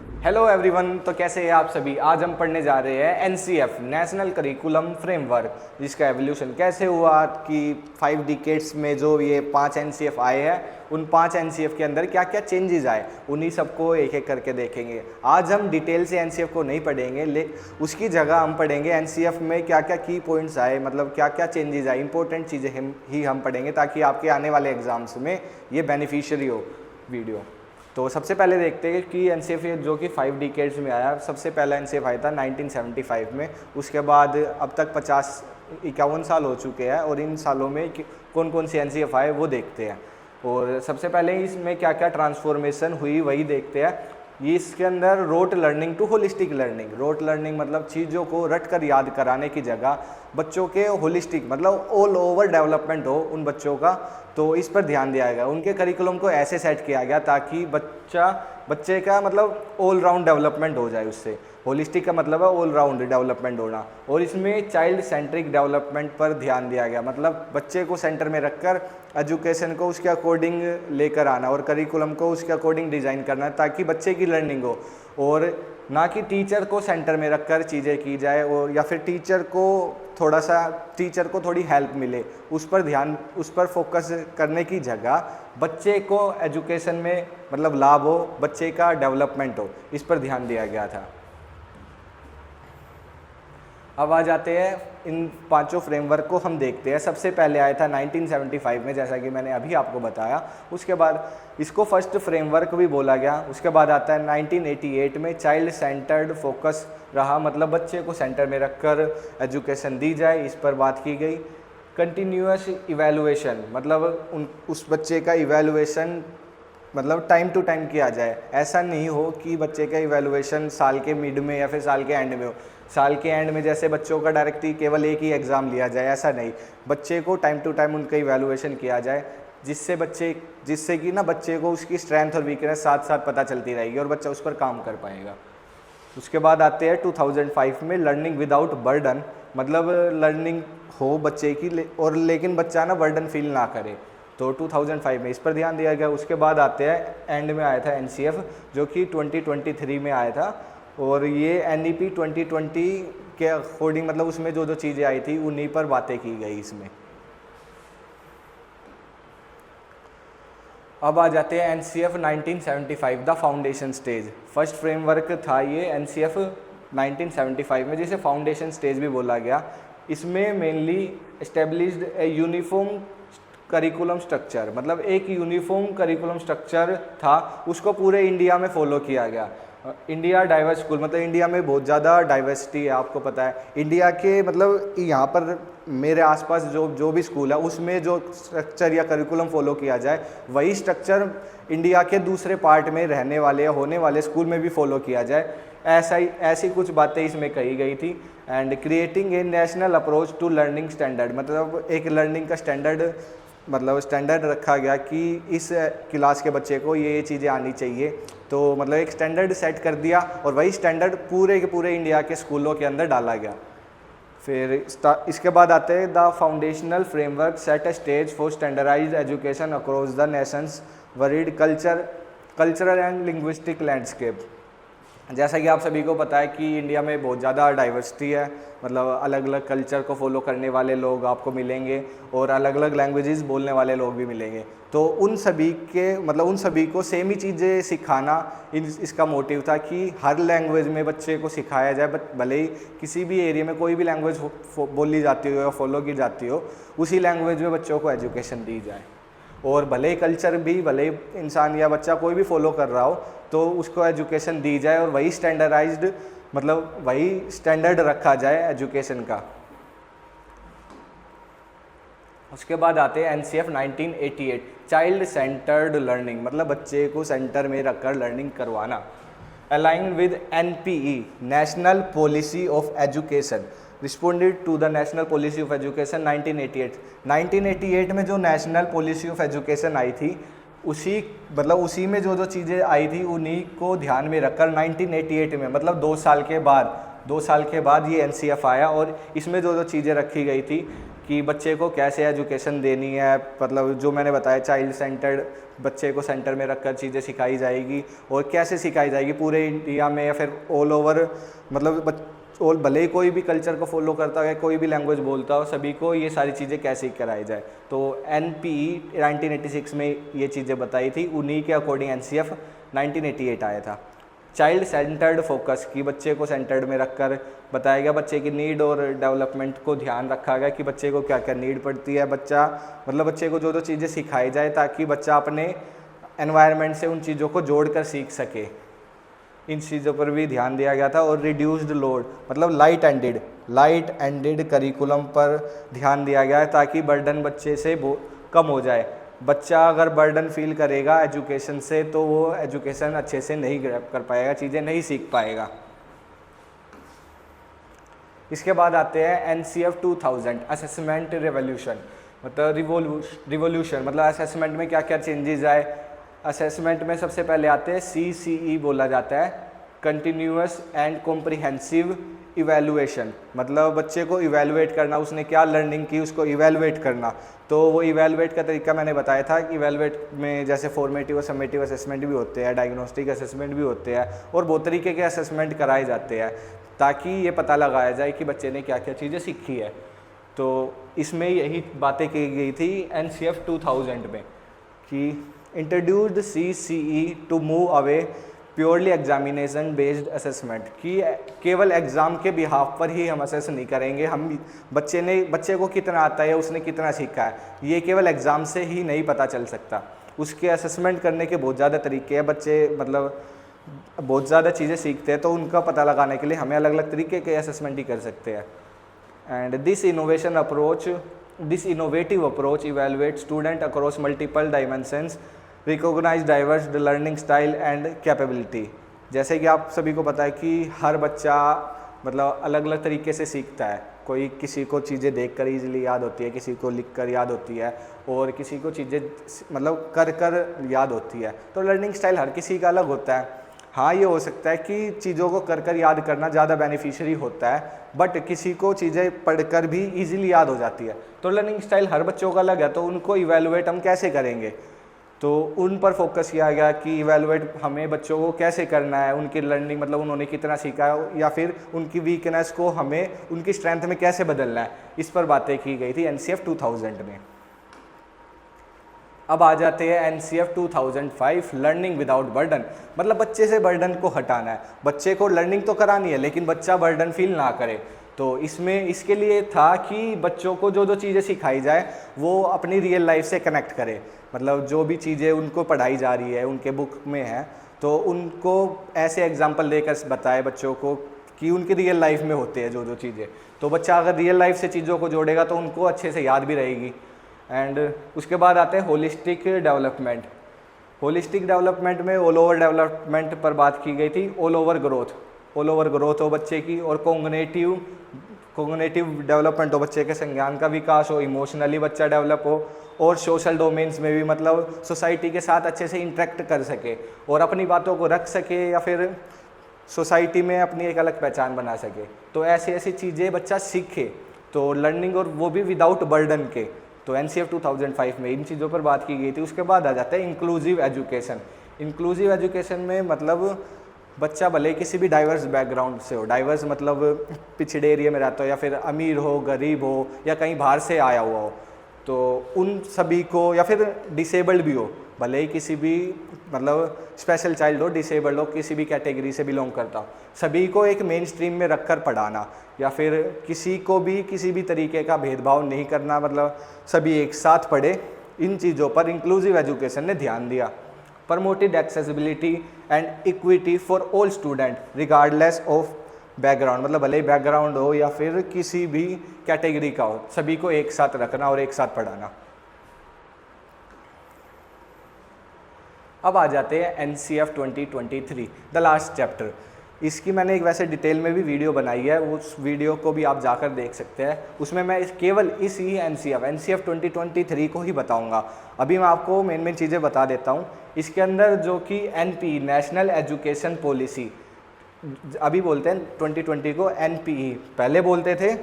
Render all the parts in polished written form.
Hello everyone. तो कैसे हैं आप सभी। आज हम पढ़ने जा रहे हैं एनसीएफ नेशनल करिकुलम फ्रेमवर्क, जिसका एवोल्यूशन कैसे हुआ कि 5 डिकेड्स में जो ये 5 एनसीएफ आए हैं, उन 5 एनसीएफ के अंदर क्या क्या चेंजेस आए, उन्हीं सबको एक एक करके देखेंगे। आज हम डिटेल से एनसीएफ को नहीं पढ़ेंगे, उसकी जगह हम पढ़ेंगे एनसीएफ में क्या क्या की पॉइंट्स आए, मतलब क्या क्या चेंजेस आए, इंपॉर्टेंट चीज़ें हम पढ़ेंगे ताकि आपके आने वाले एग्जाम्स में ये बेनिफिशियरी हो वीडियो। तो सबसे पहले देखते हैं कि एनसीएफ जो कि 5 डिकेड्स में आया। सबसे पहला एनसीएफ आया था 1975 में। उसके बाद अब तक 51 साल हो चुके हैं और इन सालों में कौन कौन सी एनसीएफ आए वो देखते हैं। और सबसे पहले इसमें क्या क्या ट्रांसफॉर्मेशन हुई वही देखते हैं। ये इसके अंदर rote learning to holistic learning. Rote learning मतलब चीज़ों को रट कर याद कराने की जगह बच्चों के होलिस्टिक मतलब ऑल ओवर डेवलपमेंट हो उन बच्चों का, तो इस पर ध्यान दिया गया। उनके करिकुलम को ऐसे सेट किया गया ताकि बच्चे का मतलब ऑल राउंड डेवलपमेंट हो जाए उससे। होलिस्टिक का मतलब है ऑल राउंड डेवलपमेंट होना। और इसमें चाइल्ड सेंट्रिक डेवलपमेंट पर ध्यान दिया गया, मतलब बच्चे को सेंटर में रखकर एजुकेशन को उसके अकॉर्डिंग लेकर आना और करिकुलम को उसके अकॉर्डिंग डिज़ाइन करना ताकि बच्चे की लर्निंग हो, और ना कि टीचर को सेंटर में रखकर चीज़ें की जाए, और या फिर टीचर को थोड़ी हेल्प मिले, उस पर फोकस करने की जगह बच्चे को एजुकेशन में मतलब लाभ हो, बच्चे का डेवलपमेंट हो, इस पर ध्यान दिया गया था। अब आ जाते हैं इन पांचों फ्रेमवर्क को हम देखते हैं। सबसे पहले आया था 1975 में, जैसा कि मैंने अभी आपको बताया। उसके बाद इसको फर्स्ट फ्रेमवर्क भी बोला गया। उसके बाद आता है 1988 में चाइल्ड सेंटर्ड फोकस रहा, मतलब बच्चे को सेंटर में रखकर एजुकेशन दी जाए, इस पर बात की गई। कंटिन्यूअस इवैल्यूएशन मतलब उस बच्चे का इवैल्यूएशन मतलब टाइम टू टाइम किया जाए। ऐसा नहीं हो कि बच्चे का इवैल्यूएशन साल के मिड में या फिर साल के एंड में हो। साल के एंड में जैसे बच्चों का डायरेक्टली केवल एक ही एग्ज़ाम लिया जाए, ऐसा नहीं। बच्चे को टाइम टू टाइम उनका इवैल्यूएशन किया जाए, जिससे कि ना बच्चे को उसकी स्ट्रेंथ और वीकनेस साथ साथ पता चलती रहेगी और बच्चा उस पर काम कर पाएगा। उसके बाद आते हैं 2005 में लर्निंग विदाउट बर्डन, मतलब लर्निंग हो बच्चे की और लेकिन बच्चा ना बर्डन फील ना करे, तो 2005 में इस पर ध्यान दिया गया। उसके बाद आते हैं एंड में आया था एनसीएफ जो कि 2023 में आया था, और ये एनईपी 2020 के अकॉर्डिंग मतलब उसमें जो जो चीज़ें आई थी उन्हीं पर बातें की गई इसमें। अब आ जाते हैं NCF 1975 the foundation stage. First framework था ये एनसीएफ 1975 में, जिसे फाउंडेशन स्टेज भी बोला गया। इसमें mainly established a uniform curriculum structure, मतलब एक यूनिफॉर्म करिकुलम स्ट्रक्चर था, उसको पूरे इंडिया में फॉलो किया गया। इंडिया डाइवर्स स्कूल, मतलब इंडिया में बहुत ज़्यादा डाइवर्सिटी है, आपको पता है। इंडिया के मतलब यहाँ पर मेरे आसपास जो भी स्कूल है उसमें जो स्ट्रक्चर या करिकुलम फॉलो किया जाए वही स्ट्रक्चर इंडिया के दूसरे पार्ट में रहने वाले या होने वाले स्कूल में भी फॉलो किया जाए, ऐसी कुछ बातें इसमें कही गई थी। And creating a national approach to learning standard, मतलब एक लर्निंग का स्टैंडर्ड रखा गया कि इस क्लास के बच्चे को ये चीज़ें आनी चाहिए, तो मतलब एक स्टैंडर्ड सेट कर दिया और वही स्टैंडर्ड पूरे के पूरे इंडिया के स्कूलों के अंदर डाला गया। फिर इसके बाद आते हैं the foundational framework set a stage for standardised education across the nations varied cultural and linguistic landscape. जैसा कि आप सभी को पता है कि इंडिया में बहुत ज़्यादा डाइवर्सिटी है, मतलब अलग अलग कल्चर को फॉलो करने वाले लोग आपको मिलेंगे और अलग अलग लैंग्वेजेस बोलने वाले लोग भी मिलेंगे। तो उन सभी को सेम ही चीज़ें सिखाना इसका मोटिव था कि हर लैंग्वेज में बच्चे को सिखाया जाए, भले ही किसी भी एरिया में कोई भी लैंग्वेज बोली जाती हो या फॉलो की जाती हो, उसी लैंग्वेज में बच्चों को एजुकेशन दी जाए। और भले ही इंसान या बच्चा कोई भी फॉलो कर रहा हो तो उसको एजुकेशन दी जाए और वही स्टैंडर्ड रखा जाए एजुकेशन का। उसके बाद आते हैं एनसीएफ 1988 चाइल्ड सेंटर्ड लर्निंग, मतलब बच्चे को सेंटर में रखकर लर्निंग करवाना। Align with NPE national policy of education, responded to the national policy of education 1988 में जो नेशनल पॉलिसी ऑफ एजुकेशन आई थी उसी में जो चीज़ें आई थी उन्हीं को ध्यान में रखकर 1988 में मतलब 2 साल के बाद ये एनसीएफ आया, और इसमें जो चीज़ें रखी गई थी कि बच्चे को कैसे एजुकेशन देनी है, मतलब जो मैंने बताया चाइल्ड सेंटर्ड, बच्चे को सेंटर में रखकर चीज़ें सिखाई जाएगी और कैसे सिखाई जाएगी पूरे इंडिया में या फिर ऑल ओवर, मतलब और भले ही कोई भी कल्चर को फॉलो करता है, कोई भी लैंग्वेज बोलता हो, सभी को ये सारी चीज़ें कैसे कराई जाए। तो NPE 1986 में ये चीज़ें बताई थी, उन्हीं के अकॉर्डिंग NCF 1988 आया था। चाइल्ड सेंटर्ड फोकस कि बच्चे को सेंटर्ड में रखकर बताया गया, बच्चे की नीड और डेवलपमेंट को ध्यान रखा गया कि बच्चे को क्या क्या नीड पड़ती है, बच्चा मतलब बच्चे को जो जो चीज़ें सिखाई जाए ताकि बच्चा अपने एनवायरनमेंट से उन चीज़ों को जोड़ कर सीख सके, इन चीज़ों पर भी ध्यान दिया गया था। और रिड्यूस्ड लोड मतलब लाइट एंडेड करिकुलम पर ध्यान दिया गया है ताकि बर्डन बच्चे से कम हो जाए। बच्चा अगर बर्डन फील करेगा एजुकेशन से तो वो एजुकेशन अच्छे से नहीं ग्रैब कर पाएगा, चीज़ें नहीं सीख पाएगा। इसके बाद आते हैं NCF 2000 असेसमेंट रिवोल्यूशन, मतलब रिवोल्यूशन मतलब असेसमेंट में क्या क्या चेंजेस आए। असेसमेंट में सबसे पहले आते हैं CCE बोला जाता है, कंटिन्यूअस एंड कॉम्प्रिहेंसिव इवैल्यूएशन, मतलब बच्चे को इवैल्यूएट करना, उसने क्या लर्निंग की उसको इवैल्यूएट करना। तो वो इवैल्यूएट का तरीका मैंने बताया था कि इवैल्यूएट में जैसे फॉर्मेटिव और समेटिव असेसमेंट भी होते हैं, डायग्नोस्टिक असेसमेंट भी होते हैं और बहुत तरीके के असेसमेंट कराए जाते हैं ताकि ये पता लगाया जाए कि बच्चे ने क्या क्या चीज़ें सीखी है। तो इसमें यही बातें की गई थी NCF 2000 में कि introduced CCE to move away purely examination based assessment, कि केवल एग्ज़ाम के बिहाफ पर ही हम असेस नहीं करेंगे, हम बच्चे को कितना आता है, उसने कितना सीखा है, ये केवल एग्ज़ाम से ही नहीं पता चल सकता। उसके असेसमेंट करने के बहुत ज़्यादा तरीके हैं, बच्चे मतलब बहुत ज़्यादा चीज़ें सीखते हैं तो उनका पता लगाने के लिए हमें अलग अलग तरीके के असेसमेंट ही कर सकते हैं। And this innovative approach evaluate student across multiple dimensions, recognise diverse learning style and capability. जैसे कि आप सभी को पता है कि हर बच्चा मतलब अलग अलग तरीके से सीखता है, कोई किसी को चीज़ें देखकर इजीली याद होती है, किसी को लिखकर याद होती है और किसी को चीज़ें मतलब कर कर याद होती है। तो लर्निंग स्टाइल हर किसी का अलग होता है। हाँ, ये हो सकता है कि चीज़ों को कर कर याद करना ज़्यादा बेनिफिशियरी होता है, बट किसी को चीज़ें पढ़कर भी इजीली याद हो जाती है। तो लर्निंग स्टाइल हर बच्चों का अलग है, तो उनको इवैल्यूएट हम कैसे करेंगे, तो उन पर फोकस किया गया कि इवैल्यूएट हमें बच्चों को कैसे करना है, उनकी लर्निंग मतलब उन्होंने कितना सीखा है या फिर उनकी वीकनेस को हमें उनकी स्ट्रेंथ में कैसे बदलना है, इस पर बातें की गई थी NCF 2000 में। अब आ जाते हैं NCF 2005 लर्निंग विदाउट बर्डन, मतलब बच्चे से बर्डन को हटाना है। बच्चे को लर्निंग तो करानी है लेकिन बच्चा बर्डन फील ना करे। तो इसमें इसके लिए था कि बच्चों को जो जो चीज़ें सिखाई जाए वो अपनी रियल लाइफ से कनेक्ट करे, मतलब जो भी चीज़ें उनको पढ़ाई जा रही है उनके बुक में है तो उनको ऐसे एग्जाम्पल देकर बताए बच्चों को कि उनकी रियल लाइफ में होते हैं जो जो चीज़ें। तो बच्चा अगर रियल लाइफ से चीज़ों को जोड़ेगा तो उनको अच्छे से याद भी रहेगी। एंड उसके बाद आते हैं होलिस्टिक डेवलपमेंट। होलिस्टिक डेवलपमेंट में ऑल ओवर डेवलपमेंट पर बात की गई थी, ऑल ओवर ग्रोथ हो बच्चे की, और कोग्निटिव डेवलपमेंट हो, बच्चे के संज्ञान का विकास हो, इमोशनली बच्चा डेवलप हो, और सोशल डोमेन्स में भी मतलब सोसाइटी के साथ अच्छे से इंटरेक्ट कर सके और अपनी बातों को रख सके या फिर सोसाइटी में अपनी एक अलग पहचान बना सके। तो ऐसी ऐसी चीज़ें बच्चा सीखे, तो लर्निंग और वो भी विदाउट बर्डन के। तो NCF 2005 में इन चीज़ों पर बात की गई थी। उसके बाद आ जाता है इंक्लूसिव एजुकेशन। इंक्लूसिव एजुकेशन में मतलब बच्चा भले किसी भी डाइवर्स बैकग्राउंड से हो, डाइवर्स मतलब पिछड़े एरिया में रहता हो या फिर अमीर हो, गरीब हो या कहीं बाहर से आया हुआ हो, तो उन सभी को, या फिर डिसेबल्ड भी हो, भले ही किसी भी मतलब स्पेशल चाइल्ड हो, डिसेबल्ड हो, किसी भी कैटेगरी से बिलोंग करता हो, सभी को एक मेन स्ट्रीम में रखकर पढ़ाना या फिर किसी को भी किसी भी तरीके का भेदभाव नहीं करना, मतलब सभी एक साथ पढ़े। इन चीज़ों पर इंक्लूसिव एजुकेशन ने ध्यान दिया। Promoted accessibility and equity for all student regardless of background, मतलब भले ही बैकग्राउंड हो या फिर किसी भी कैटेगरी का हो, सभी को एक साथ रखना और एक साथ पढ़ाना। अब आ जाते हैं NCF 2023 द लास्ट चैप्टर। इसकी मैंने एक वैसे डिटेल में भी वीडियो बनाई है, उस वीडियो को भी आप जाकर देख सकते हैं। उसमें मैं केवल इस ही NCF 2023 को ही बताऊंगा। अभी मैं आपको मेन चीज़ें बता देता हूं। इसके अंदर जो कि NPE नेशनल एजुकेशन पॉलिसी, अभी बोलते हैं 2020 को NPE, पहले बोलते थे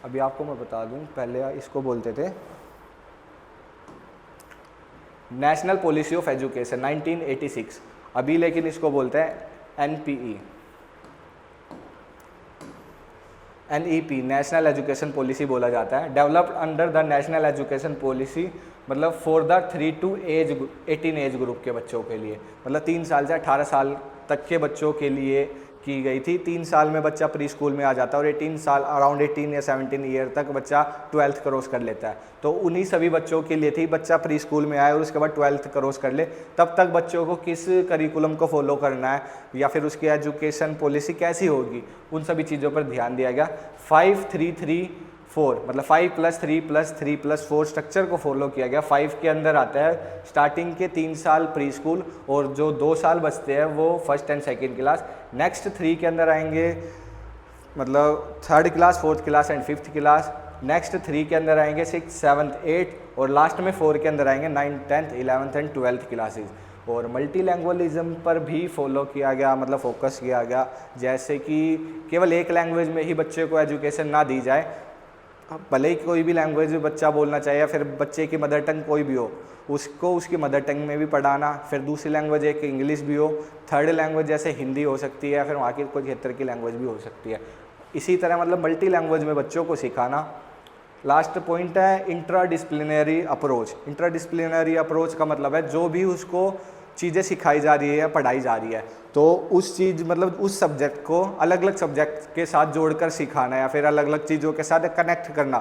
अभी आपको मैं बता दूं, पहले इसको बोलते थे नेशनल पॉलिसी ऑफ एजुकेशन 1986, अभी लेकिन इसको बोलते हैं NEP नेशनल एजुकेशन पॉलिसी बोला जाता है। Developed under the national education policy, मतलब for the 3 to 18 age group के बच्चों के लिए, मतलब 3 साल से 18 साल तक के बच्चों के लिए की गई थी। 3 साल में बच्चा प्री स्कूल में आ जाता है और 18 साल, अराउंड 18 या 17 ईयर तक बच्चा 12th क्रॉस कर लेता है। तो उन्हीं सभी बच्चों के लिए थी, बच्चा प्री स्कूल में आए और उसके बाद 12th क्रॉस कर ले, तब तक बच्चों को किस करिकुलम को फॉलो करना है या फिर उसकी एजुकेशन पॉलिसी कैसी होगी, उन सभी चीज़ों पर ध्यान दिया गया। 5-3-3-4 मतलब 5+3+3+4 स्ट्रक्चर को फॉलो किया गया। 5 के अंदर आता है स्टार्टिंग के 3 साल प्री स्कूल और जो 2 साल बचते हैं वो first and second class. Next 3 के अंदर आएंगे मतलब 3rd class, 4th class and 5th class. Next 3 के अंदर आएंगे 6th, 7th, 8th और लास्ट में 4 के अंदर आएंगे 9th, 10th, 11th and 12th classes. और मल्टी लैंग्वेजिज्म पर भी फॉलो किया गया, मतलब फोकस किया गया, जैसे कि केवल एक लैंग्वेज में ही बच्चे को एजुकेशन ना दी जाए, भले ही कोई भी लैंग्वेज बच्चा बोलना चाहिए या फिर बच्चे की मदर टंग कोई भी हो, उसको उसकी मदर टंग में भी पढ़ाना। फिर दूसरी लैंग्वेज एक इंग्लिश भी हो, 3rd लैंग्वेज जैसे हिंदी हो सकती है या फिर वहाँ की कोई क्षेत्र की लैंग्वेज भी हो सकती है। इसी तरह मतलब मल्टी लैंग्वेज में बच्चों को सिखाना। लास्ट पॉइंट है इंट्राडिसिप्लिनरी अप्रोच। इंट्राडिसिप्लिनरी अप्रोच का मतलब है जो भी उसको चीज़ें सिखाई जा रही है या पढ़ाई जा रही है, तो उस चीज़ मतलब उस सब्जेक्ट को अलग अलग सब्जेक्ट के साथ जोड़कर सिखाना या फिर अलग अलग चीज़ों के साथ कनेक्ट करना।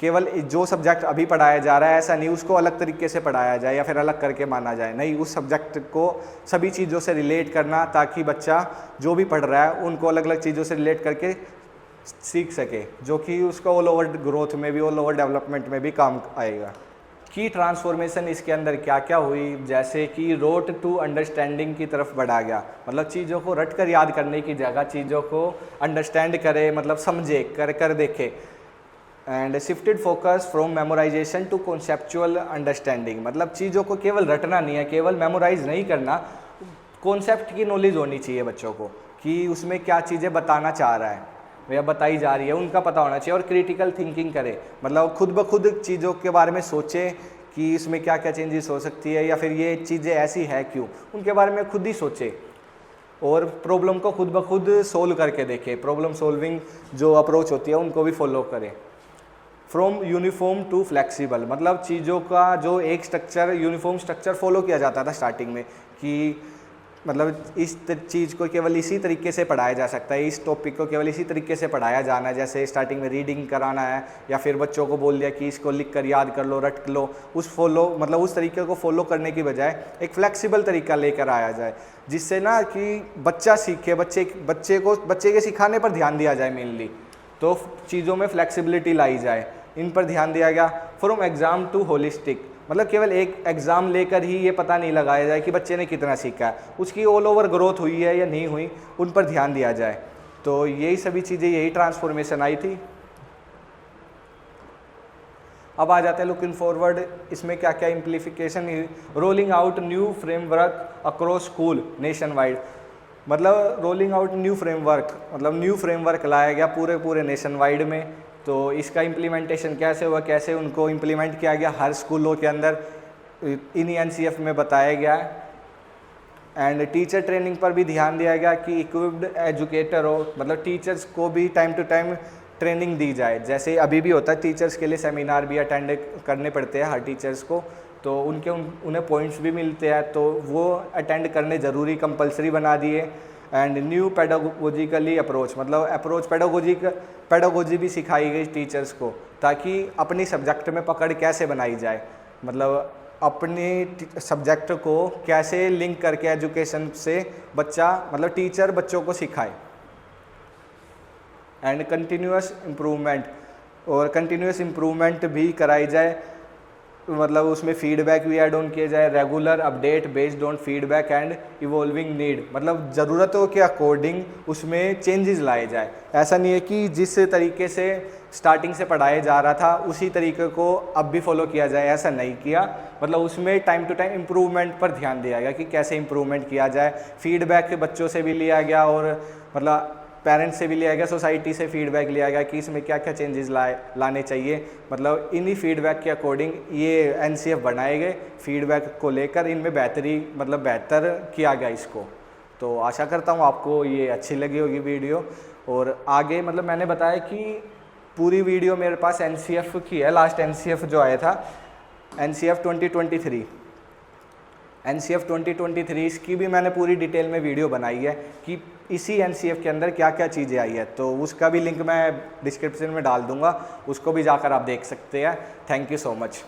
केवल जो सब्जेक्ट अभी पढ़ाया जा रहा है ऐसा नहीं उसको अलग तरीके से पढ़ाया जाए या फिर अलग करके माना जाए, नहीं, उस सब्जेक्ट को सभी चीज़ों से रिलेट करना ताकि बच्चा जो भी पढ़ रहा है उनको अलग अलग चीज़ों से रिलेट करके सीख सके, जो कि उसका ऑल ओवर ग्रोथ में भी, ऑल ओवर डेवलपमेंट में भी काम आएगा। की ट्रांसफॉर्मेशन इसके अंदर क्या क्या हुई, जैसे कि रोट टू अंडरस्टैंडिंग की तरफ बढ़ा गया, मतलब चीज़ों को रट कर याद करने की जगह चीज़ों को अंडरस्टैंड करे, मतलब समझे, कर देखे। And shifted focus from memorisation to conceptual understanding, मतलब चीज़ों को केवल रटना नहीं है, केवल मेमोराइज नहीं करना, कॉन्सेप्ट की नॉलेज होनी चाहिए बच्चों को कि उसमें क्या चीज़ें बताना चाह रहा है या बताई जा रही है, उनका पता होना चाहिए। और क्रिटिकल थिंकिंग करे, मतलब खुद ब खुद चीज़ों के बारे में सोचे कि इसमें क्या क्या चेंजेस हो सकती है या फिर ये चीज़ें ऐसी है क्यों, उनके बारे में खुद ही सोचे और प्रॉब्लम को खुद ब खुद सोल्व करके देखे। प्रॉब्लम सोल्विंग जो अप्रोच होती है उनको भी फॉलो करें। फ्रॉम यूनिफॉर्म टू फ्लेक्सिबल, मतलब चीज़ों का जो एक स्ट्रक्चर, यूनिफॉर्म स्ट्रक्चर फॉलो किया जाता था स्टार्टिंग में कि मतलब इस चीज़ को केवल इसी तरीके से पढ़ाया जा सकता है, इस टॉपिक को केवल इसी तरीके से पढ़ाया जाना है, जैसे स्टार्टिंग में रीडिंग कराना है या फिर बच्चों को बोल दिया कि इसको लिख कर याद कर लो, रट लो, उस तरीके को फॉलो करने की बजाय एक फ्लेक्सिबल तरीका लेकर आया जाए, जिससे ना कि बच्चा सीखे, बच्चे के सिखाने पर ध्यान दिया जाए मेनली, तो चीज़ों में फ्लेक्सिबिलिटी लाई जाए, इन पर ध्यान दिया गया। फ्रॉम एग्ज़ाम टू होलिस्टिक, मतलब केवल एक एग्ज़ाम लेकर ही ये पता नहीं लगाया जाए कि बच्चे ने कितना सीखा है, उसकी ऑल ओवर ग्रोथ हुई है या नहीं हुई, उन पर ध्यान दिया जाए। तो यही सभी चीज़ें, यही ट्रांसफॉर्मेशन आई थी। अब आ जाते हैं लुकिंग फॉरवर्ड, इसमें क्या क्या implication. Rolling out new framework across school nationwide, मतलब रोलिंग आउट न्यू फ्रेमवर्क, मतलब न्यू फ्रेमवर्क लाया गया पूरे नेशन वाइड में। तो इसका इम्प्लीमेंटेशन कैसे हुआ, कैसे उनको इम्प्लीमेंट किया गया हर स्कूलों के अंदर, इन्हीं NCF में बताया गया है। एंड टीचर ट्रेनिंग पर भी ध्यान दिया गया कि इक्विप्ड एजुकेटर हो, मतलब टीचर्स को भी टाइम टू टाइम ट्रेनिंग दी जाए, जैसे अभी भी होता है टीचर्स के लिए सेमिनार भी अटेंड करने पड़ते हैं हर टीचर्स को, तो उन्हें पॉइंट्स भी मिलते हैं, तो वो अटेंड करने ज़रूरी कंपलसरी बना दिए। एंड न्यू पेडागोजिकली अप्रोच, मतलब अप्रोच पेडागोजी भी सिखाई गई टीचर्स को, ताकि अपनी सब्जेक्ट में पकड़ कैसे बनाई जाए, मतलब अपनी सब्जेक्ट को कैसे लिंक करके एजुकेशन से मतलब टीचर बच्चों को सिखाए। एंड कंटिन्यूअस इम्प्रूवमेंट, और कंटिन्यूअस इम्प्रूवमेंट भी कराई जाए, मतलब उसमें फीडबैक भी ऐड ऑन किए जाए। Regular update based on feedback and evolving need, मतलब ज़रूरतों के अकॉर्डिंग उसमें चेंजेस लाए जाए। ऐसा नहीं है कि जिस तरीके से स्टार्टिंग से पढ़ाया जा रहा था उसी तरीके को अब भी फॉलो किया जाए, ऐसा नहीं किया, मतलब उसमें टाइम टू टाइम इम्प्रूवमेंट पर ध्यान दिया गया कि कैसे इम्प्रूवमेंट किया जाए। फीडबैक बच्चों से भी लिया गया और मतलब पेरेंट्स से भी लिया गया, सोसाइटी से फीडबैक लिया गया कि इसमें क्या क्या चेंजेस लाने चाहिए। मतलब इन्हीं फीडबैक के अकॉर्डिंग ये एनसीएफ बनाए गए, फीडबैक को लेकर इनमें बेहतर किया गया इसको। तो आशा करता हूँ आपको ये अच्छी लगी होगी वीडियो। और आगे मतलब मैंने बताया कि पूरी वीडियो मेरे पास एनसीएफ की है, लास्ट एनसीएफ जो आया था एनसीएफ 2023, एनसीएफ 2023 इसकी भी मैंने पूरी डिटेल में वीडियो बनाई है कि इसी एनसीएफ के अंदर क्या क्या चीज़ें आई है। तो उसका भी लिंक मैं डिस्क्रिप्शन में डाल दूंगा, उसको भी जाकर आप देख सकते हैं। Thank you so much.